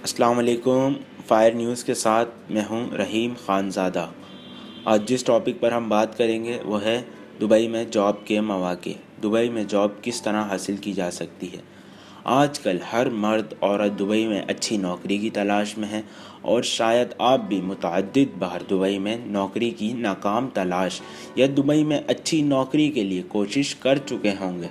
अस्सलाम वालेकुम। Fire news के साथ मैं हूं रहीम खानज़ादा। आज जिस टॉपिक पर हम बात करेंगे वो है दुबई में जॉब के मौक़े। दुबई में जॉब किस तरह हासिल की जा सकती है। आजकल हर मर्द औरत दुबई में अच्छी नौकरी की तलाश में है और शायद आप भी मुतअद्दिद बार दुबई में नौकरी की नाकाम तलाश या दुबई में अच्छी नौकरी के लिए कोशिश कर चुके होंगे।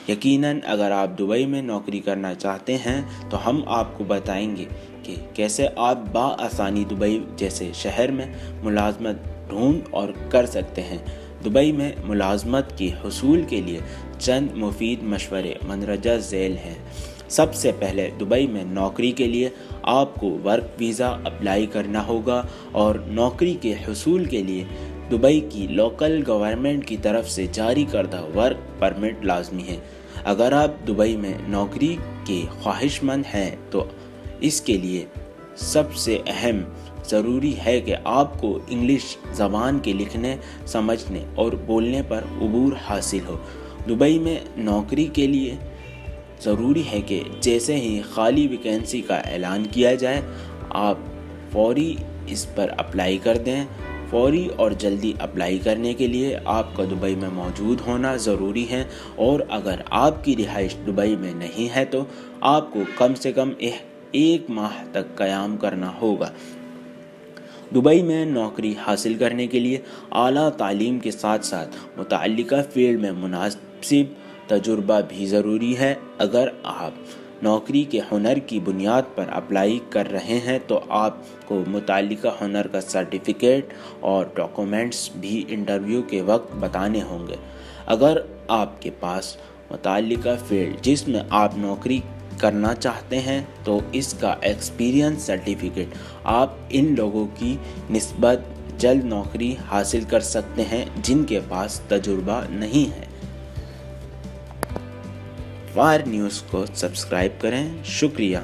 यकीनन अगर आप दुबई में नौकरी करना चाहते हैं तो हम आपको बताएंगे कि कैसे आप बआसानी दुबई जैसे शहर में मुलाजमत ढूंढ और कर सकते हैं। दुबई में मुलाजमत के हुसूल के लिए चंद मुफीद मशवरे मंदरजा झेल हैं। सबसे पहले दुबई में नौकरी के लिए आपको वर्क वीज़ा अप्लाई करना होगा और नौकरी के हुसूल के लिए दुबई की लोकल गवर्नमेंट की तरफ से जारी करदा वर्क परमिट लाजमी है। अगर आप दुबई में नौकरी के ख्वाहिशमंद हैं तो इसके लिए सबसे अहम ज़रूरी है कि आपको इंग्लिश ज़बान के लिखने, समझने और बोलने पर अबूर हासिल हो। दुबई में नौकरी के लिए ज़रूरी है कि जैसे ही खाली वैकेंसी का ऐलान किया जाए आप फौरी इस पर अप्लाई कर दें। फौरी और जल्दी अप्लाई करने के लिए आपका दुबई में मौजूद होना ज़रूरी है और अगर आपकी रिहाइश दुबई में नहीं है तो आपको कम से कम एक माह तक क़याम करना होगा। दुबई में नौकरी हासिल करने के लिए आला तालीम के साथ साथ मुतअल्लिका फील्ड में मुनासिब तजुर्बा भी ज़रूरी है। अगर आप नौकरी के हुनर की बुनियाद पर अप्लाई कर रहे हैं तो आपको मुतअल्लिका हुनर का सर्टिफिकेट और डॉक्यूमेंट्स भी इंटरव्यू के वक्त बताने होंगे। अगर आपके पास मुतअल्लिका फील्ड जिसमें आप नौकरी करना चाहते हैं तो इसका एक्सपीरियंस सर्टिफिकेट आप इन लोगों की निस्बत जल्द नौकरी हासिल कर सकते हैं जिनके पास तजुर्बा नहीं है। फायर न्यूज़ को सब्सक्राइब करें। शुक्रिया।